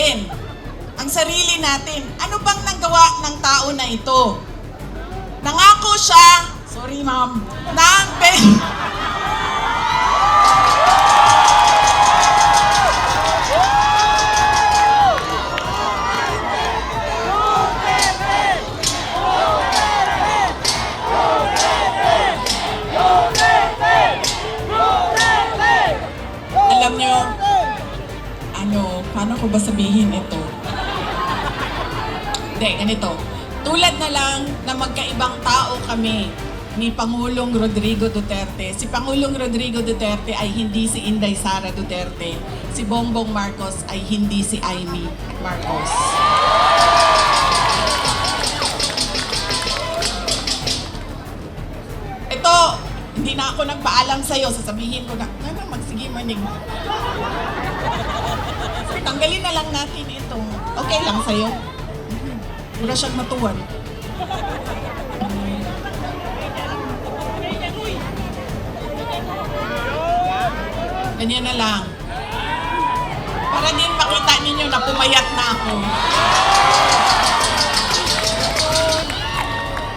natin ang sarili natin. Ano bang nagawa ng tao na ito? Nangako siya, sorry ma'am, alam nyo, paano ko ba sabihin ito? Hindi, ganito. Tulad na lang na magkaibang tao kami ni Pangulong Rodrigo Duterte. Si Pangulong Rodrigo Duterte ay hindi si Inday Sara Duterte. Si Bongbong Marcos ay hindi si Amy Marcos. Ito, hindi na ako nagpaalam sa'yo. Sasabihin ko na, magsige manig. Tanggalin na lang natin ito. Okay lang sa'yo? Wala siyang matuwan. Ganyan na lang. Para din makita ninyo na pumayat na ako.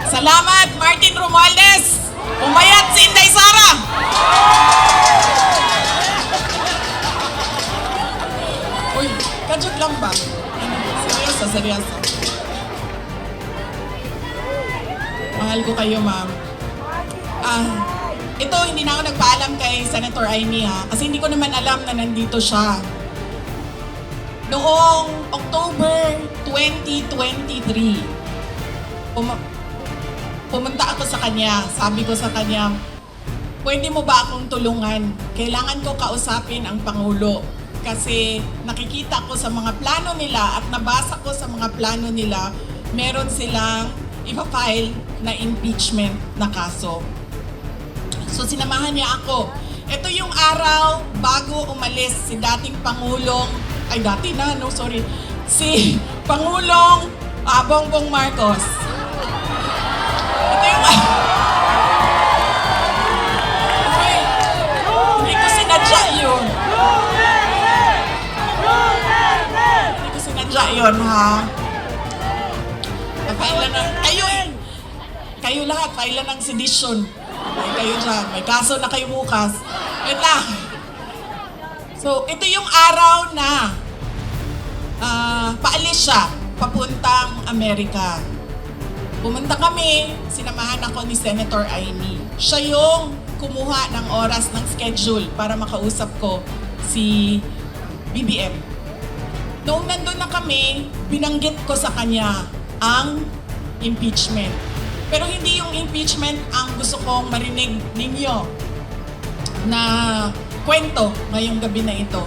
Salamat, Martin Romualdez! Pumayat si Inday Sara! Uy, kadjut lang ba? Seryoso, seryoso. Mahal ko kayo, ma'am. Ito, hindi na ako nagpaalam kay Senator Amy, ha? Kasi hindi ko naman alam na nandito siya. Noong October 2023, pumunta ako sa kanya. Sabi ko sa kanya, pwede mo ba akong tulungan? Kailangan ko kausapin ang Pangulo. Kasi nakikita ko sa mga plano nila at nabasa ko sa mga plano nila, meron silang ipa-file na impeachment na kaso. So sinamahan niya ako. Ito yung araw bago umalis si dating Pangulong, si Pangulong Bongbong Marcos. Ito yung hindi ko sinadya yun. Hindi ko sinadya yun, ha? Napailan na, kayo lahat, pailan ng sedition. Kayo dyan, may kaso na kayo bukas. Wait lang. So, ito yung araw na paalis siya, papuntang Amerika. Pumunta kami, sinamahan ako ni Senator Amy. Siya yung kumuha ng oras ng schedule para makausap ko si BBM. Noong nandun na kami, binanggit ko sa kanya ang impeachment. Pero hindi yung impeachment ang gusto kong marinig ninyo na kwento ngayong gabi na ito.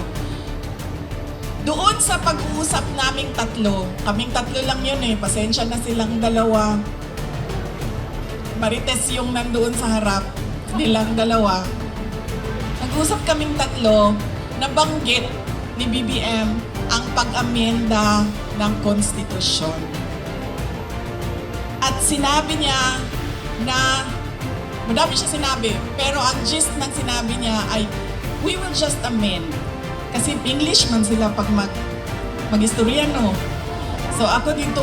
Doon sa pag-uusap naming tatlo, kaming tatlo lang yun pasensya na silang dalawa. Marites yung nandoon sa harap, nilang dalawa. Nag-usap kaming tatlo, nabanggit ni BBM ang pag-amenda ng konstitusyon. At sinabi niya na, madami siya sinabi, pero ang gist ng sinabi niya ay, we will just amend. Kasi English man sila pag mag-istorya, no? So ako dito,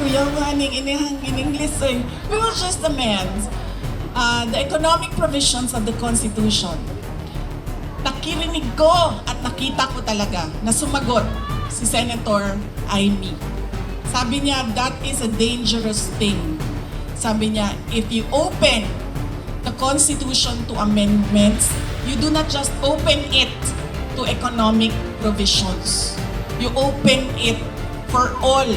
kuya waning, in English eh. We will just amend the economic provisions of the Constitution. Nakirinig ko at nakita ko talaga na sumagot si Senator Amy. Sabi niya, that is a dangerous thing. Sabi niya, if you open the Constitution to amendments, you do not just open it to economic provisions. You open it for all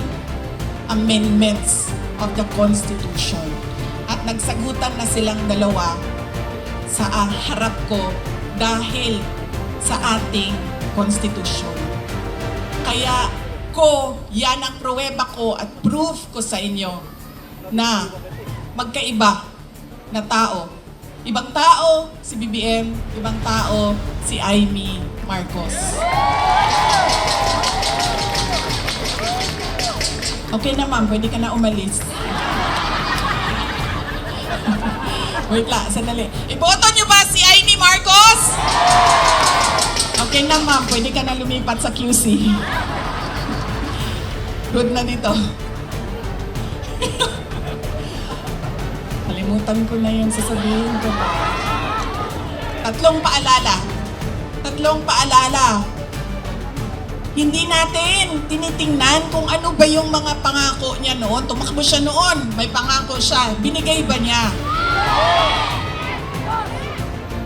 amendments of the Constitution. At nagsagutan na silang dalawa sa harap ko dahil sa ating Constitution. Kaya yan ang pruweba ko at proof ko sa inyo na magkaiba na tao. Ibang tao si BBM, ibang tao si Amy Marcos. Okay na ma'am, pwede ka na umalis. Wait lang, sandali. Iboto niyo ba si Amy Marcos? Okay na ma'am. ma'am, pwede ka na lumipat sa QC. Good na dito. Kalimutan ko na yung sasabihin ko pa. Tatlong paalala. Hindi natin tinitingnan kung ano ba yung mga pangako niya noon. Tumakbo siya noon, may pangako siya. Binigay ba niya?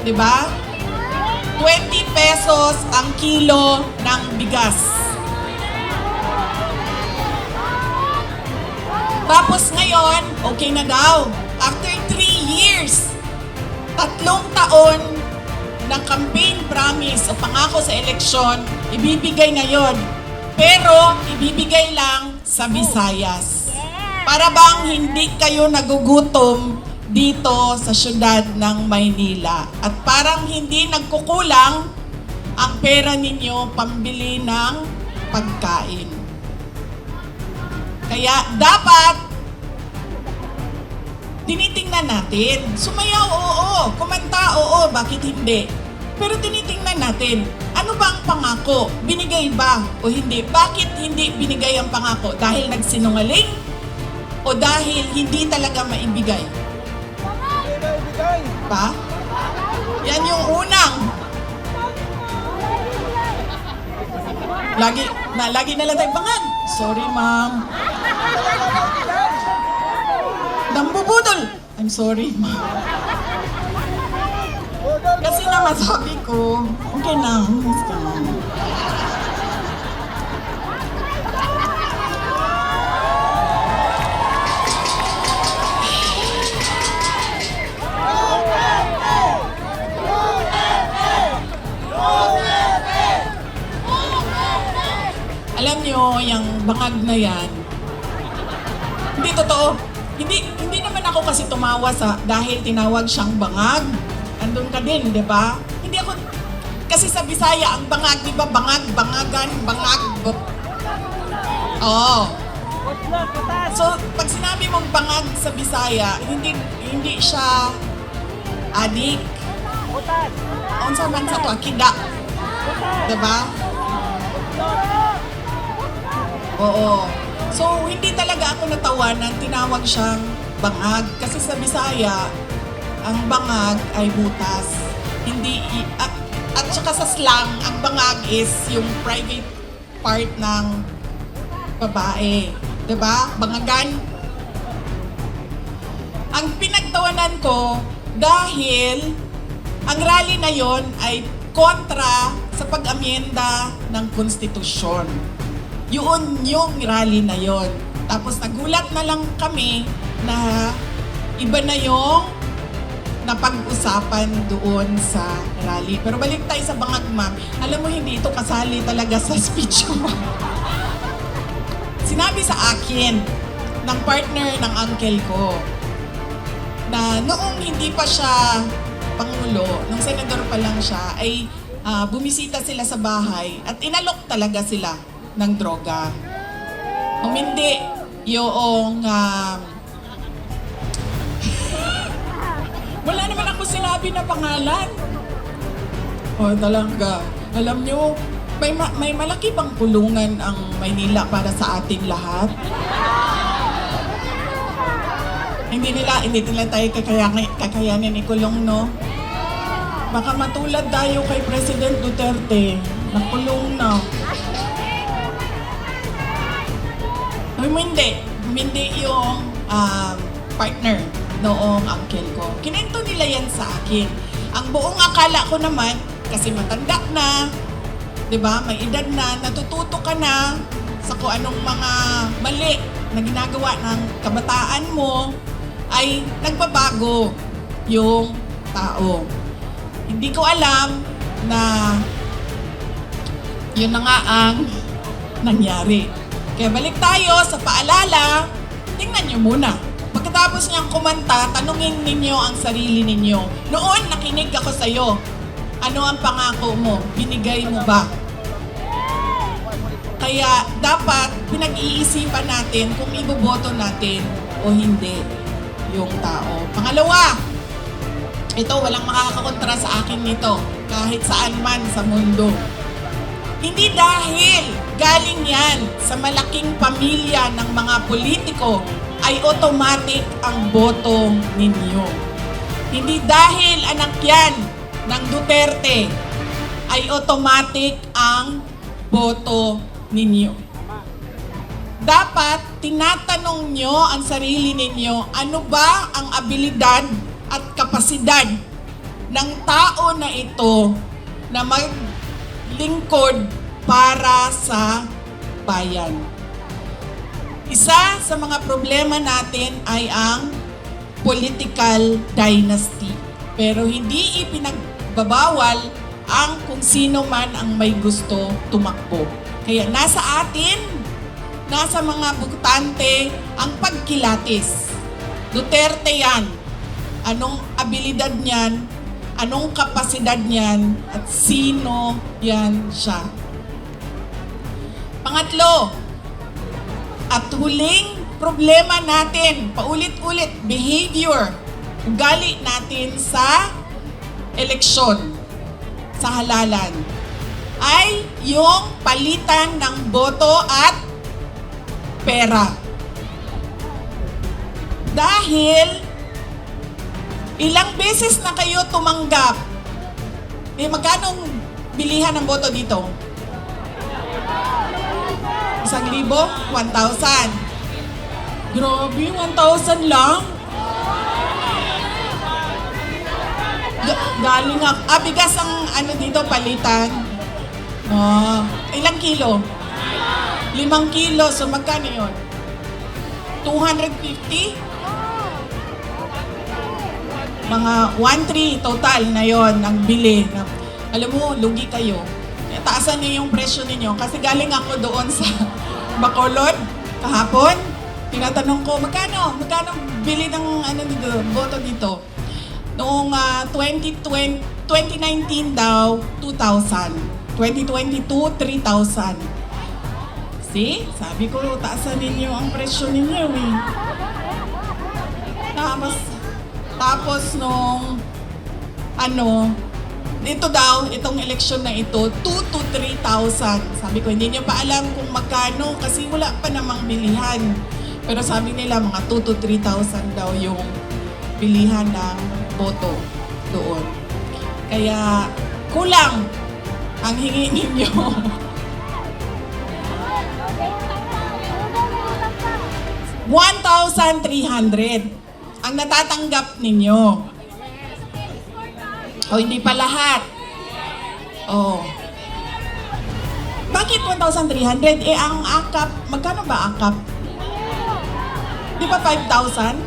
Diba? 20 pesos ang kilo ng bigas. Tapos ngayon, okay na daw. After 3 years, 3 taon ng campaign promise o pangako sa eleksyon, ibibigay ngayon. Pero, ibibigay lang sa Visayas. Para bang hindi kayo nagugutom dito sa syudad ng Maynila. At parang hindi nagkukulang ang pera ninyo pambili ng pagkain. Kaya dapat tinitingnan natin. Sumayaw, oo. Kumanta, oo. Bakit hindi? Pero tinitingnan natin, ano ba ang pangako? Binigay ba o hindi? Bakit hindi binigay ang pangako? Dahil nagsinungaling? O dahil hindi talaga maibigay? Pa? Yan yung unang. Lagi na lang tayo bangag. Sorry, ma'am. Nambubudol. I'm sorry, ma'am. Kasi naman sabi ko, okay na, basta. Alam nyo, yung bangag na yan, hindi totoo. Hindi naman ako kasi tumawa dahil tinawag siyang bangag. Andun ka din, di ba? Hindi ako, kasi sa Bisaya, ang bangag, di ba? Bangag, bangagan, bangag. Oo. So, pag sinabi mong bangag sa Bisaya, hindi siya adik. Unsa man sa to, kida. Di ba? Oo. So, hindi talaga ako natawanan, tinawag siyang bangag. Kasi sa Bisaya, ang bangag ay butas. At saka sa slang, ang bangag is yung private part ng babae. Diba? Bangagan. Ang pinagtawanan ko, dahil ang rally na yon ay kontra sa pag-amyenda ng konstitusyon. Yun yung rally na yon. Tapos nagulat na lang kami na iba na yung napag-usapan doon sa rally. Pero balik tayo sa bangag, ma'am. Alam mo, hindi ito kasali talaga sa speech ko, ma'am. Sinabi sa akin ng partner ng uncle ko na noong hindi pa siya Pangulo, nung senador pa lang siya, ay bumisita sila sa bahay at inalok talaga sila ng droga. Umindi yung wala naman ako sinabi na pangalan. O talaga, alam nyo, may malaki bang kulungan ang Maynila para sa ating lahat? Hindi nila tayo kakayanin ikulong, no? Baka matulad tayo kay President Duterte, nakulong na. Hindi yung partner noong uncle ko. Kinento nila yan sa akin. Ang buong akala ko naman, kasi matanda na, di ba, may edad na, natututo ka na sa kung anong mga mali na ginagawa ng kabataan mo, ay nagbabago yung tao. Hindi ko alam na yun na nga ang nangyari. Kaya balik tayo sa paalala, tingnan nyo muna. Pagkatapos niyang kumanta, tanungin ninyo ang sarili ninyo. Noon, nakinig ako sa'yo. Ano ang pangako mo? Binigay mo ba? Kaya dapat pinag-iisipan natin kung iboboto natin o hindi yung tao. Pangalawa, ito, walang makakakontra sa akin nito. Kahit saan man sa mundo. Hindi dahil galing yan sa malaking pamilya ng mga politiko ay automatic ang boto ninyo. Hindi dahil anak yan ng Duterte ay automatic ang boto ninyo. Dapat tinatanong nyo ang sarili ninyo, ano ba ang abilidad at kapasidad ng tao na ito na maglingkod para sa bayan. Isa sa mga problema natin ay ang political dynasty. Pero hindi ipinagbabawal ang kung sino man ang may gusto tumakbo. Kaya nasa atin, nasa mga butante ang pagkilatis. Duterte yan. Anong abilidad niyan? Anong kapasidad niyan? At sino yan siya? Pangatlo, at huling problema natin, paulit-ulit, behavior, ugali natin sa eleksyon, sa halalan, ay yung palitan ng boto at pera. Dahil ilang beses na kayo tumanggap, magkano bilihan ng boto dito? 1,000? 1,000. Grabe, 1,000 lang? Galing nga. Bigas ang ano dito, palitan. Oh, ilang kilo? 5 kilo. So, magkano yun? 250? Mga 1,300 total na yon ang bili. Alam mo, lugi kayo. Taasan niyo yung presyo ninyo. Kasi galing ako doon sa Bacolod kahapon. Tinatanong ko, magkano bili ng boto dito? Noong 2019 daw, 2,000. 2022, 3,000. See? Sabi ko, taasan ninyo ang presyo ninyo eh. Tapos nung ito daw, itong eleksyon na ito, 2,000 to 3,000. Sabi ko, hindi niyo pa alam kung magkano kasi wala pa namang bilihan. Pero sabi nila, mga 2,000 to 3,000 daw yung bilihan ng boto doon. Kaya, kulang ang hingi ninyo. $1,300 ang natatanggap ninyo. O hindi pa lahat. Oh. Bakit 1,300? Ang akap, magkano ba akap? Di ba 5,000? 3,000?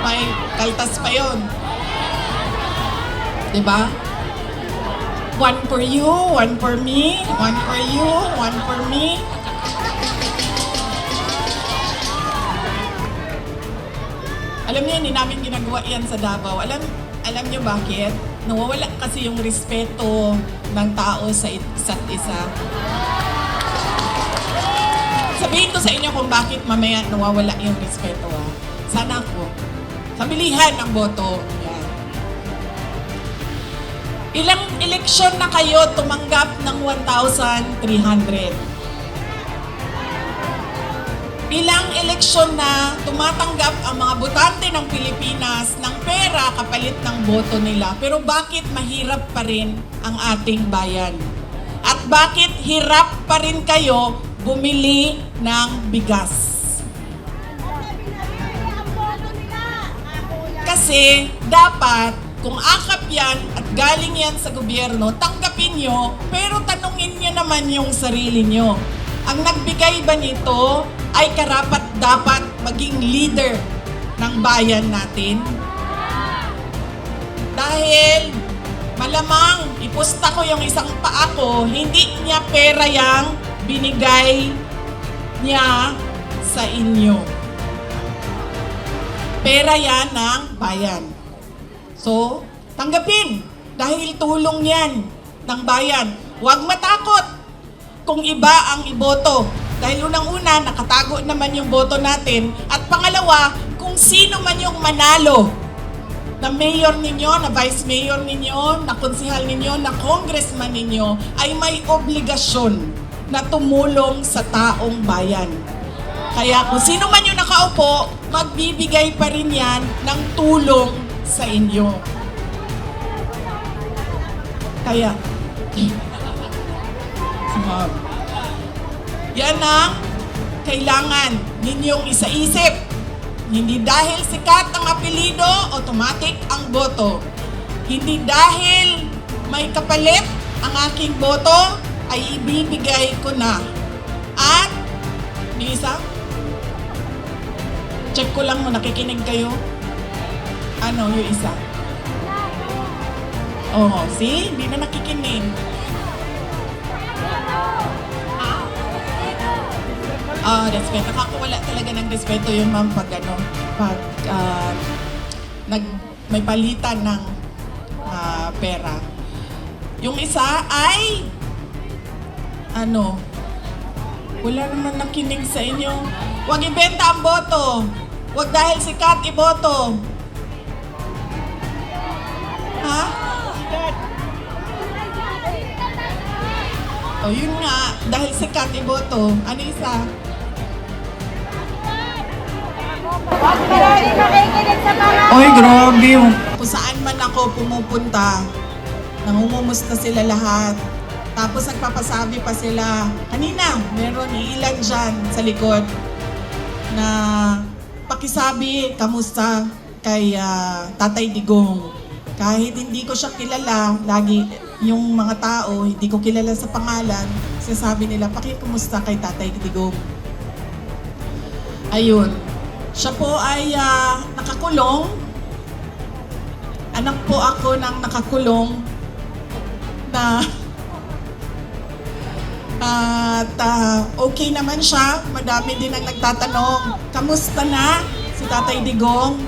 May kaltas pa yun. Diba? One for you, one for me, one for you, one for me. Alam niyo, hindi namin ginagawa yan sa Davao. Alam niyo bakit? Nawawala kasi yung respeto ng tao sa isa't isa. Sabihin ko sa inyo kung bakit mamaya nawawala yung respeto. Sana ako. Sa bilihan ng boto. Yan. Ilang eleksyon na kayo tumanggap ng 1,300? Ilang eleksyon na tumatanggap ang mga botante ng Pilipinas ng pera kapalit ng boto nila. Pero bakit mahirap pa rin ang ating bayan? At bakit hirap pa rin kayo bumili ng bigas? Kasi dapat kung akap yan at galing yan sa gobyerno, tanggapin nyo, pero tanungin nyo naman yung sarili nyo. Ang nagbigay ba nito ay karapat dapat maging leader ng bayan natin? Dahil malamang ipusta ko yung isang paa ko, hindi niya pera yang binigay niya sa inyo. Pera yan ng bayan. So, tanggapin dahil tulong yan ng bayan. Huwag matakot kung iba ang iboto. Dahil unang-una, nakatago naman yung boto natin. At pangalawa, kung sino man yung manalo na mayor ninyo, na vice mayor ninyo, na konsehal ninyo, na congressman ninyo, ay may obligasyon na tumulong sa taong bayan. Kaya kung sino man yung nakaupo, magbibigay pa rin yan ng tulong sa inyo. Kaya, yan ang kailangan ninyong isaisip. Hindi dahil sikat ang apelido, automatic ang boto. Hindi dahil may kapalit ang aking boto, ay ibibigay ko na. At, yung isa, check ko lang mo, nakikinig kayo? Ano yung isa? Oh, see? Hindi na nakikinig. Respeto. Nakakawala talaga ng respeto yung ma'am pag may palitan ng pera. Yung isa ay wala naman nakinig sa inyo. Huwag ibenta ang boto. Huwag dahil sikat iboto. Ha? O yun nga, dahil sikat iboto. Ano isa? Oy, grabe. Kung saan man ako pumupunta, nangungumusta sila lahat. Tapos nagpapasabi pa sila. Kanina, meron ilan dyan sa likod na pakisabi, kamusta kay Tatay Digong. Kahit hindi ko siya kilala, lagi yung mga tao, hindi ko kilala sa pangalan, sinasabi nila, pakikumusta kay Tatay Digong. Ayun. Siya po ay nakakulong. Anak po ako ng nakakulong na at okay naman siya. Madami din ang nagtatanong, kamusta na si Tatay Digong?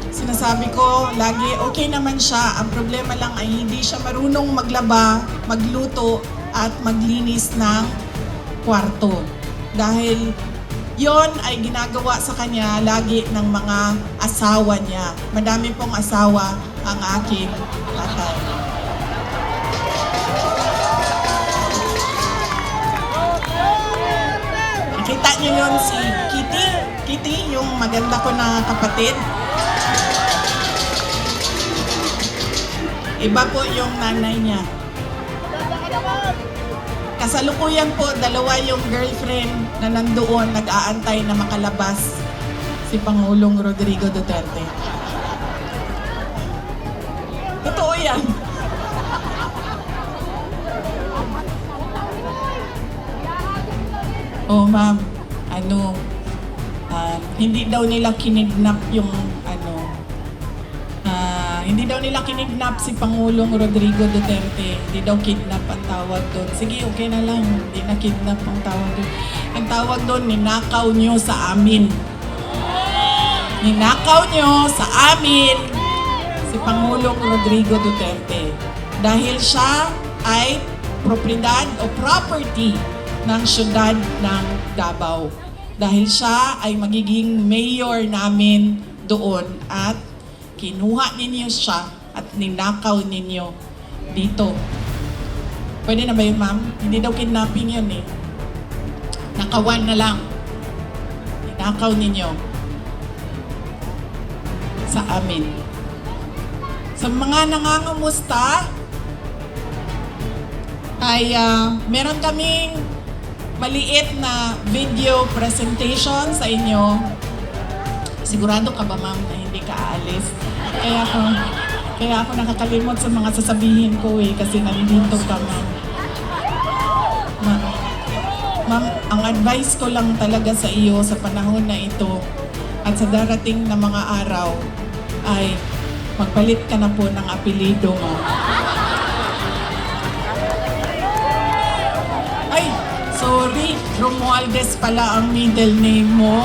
Sinasabi ko, lagi okay naman siya. Ang problema lang ay hindi siya marunong maglaba, magluto, at maglinis ng kwarto. Dahil yon ay ginagawa sa kanya lagi ng mga asawa niya. Madami pong asawa ang aking tatay. Nakita niyo yon si Kitty? Kitty, yung maganda ko na kapatid. Iba po yung nanay niya. Kasalukuyan po, dalawa yung girlfriend na nandoon, nag-aantay na makalabas si Pangulong Rodrigo Duterte. Totoo yan. Oh, ma'am, hindi daw nila kinidnap yung hindi daw nila kinidnap si Pangulong Rodrigo Duterte. Hindi daw kidnap ang tawag doon. Sige, okay na lang. Hindi na kidnap ang tawag doon. Ang tawag doon, ninakaw nyo sa amin. Ninakaw nyo sa amin si Pangulong Rodrigo Duterte. Dahil siya ay propriedad o property ng syudad ng Davao. Dahil siya ay magiging mayor namin doon at kinuha ninyo siya at ninakaw ninyo dito. Pwede na ba yun, ma'am? Hindi daw kidnapping yun eh. Nakawan na lang. Ninakaw ninyo sa amin. Sa mga nangangumusta, ay meron kaming maliit na video presentation sa inyo. Sigurado ka ba, ma'am, na hindi ka aalis? Kaya ako nakakalimot sa mga sasabihin ko kasi nalilito ka, ma'am. Ma'am, ang advice ko lang talaga sa iyo sa panahon na ito at sa darating na mga araw ay magpalit ka na po ng apelido, ma'am. Ay, sorry, Romualdez pala ang middle name mo.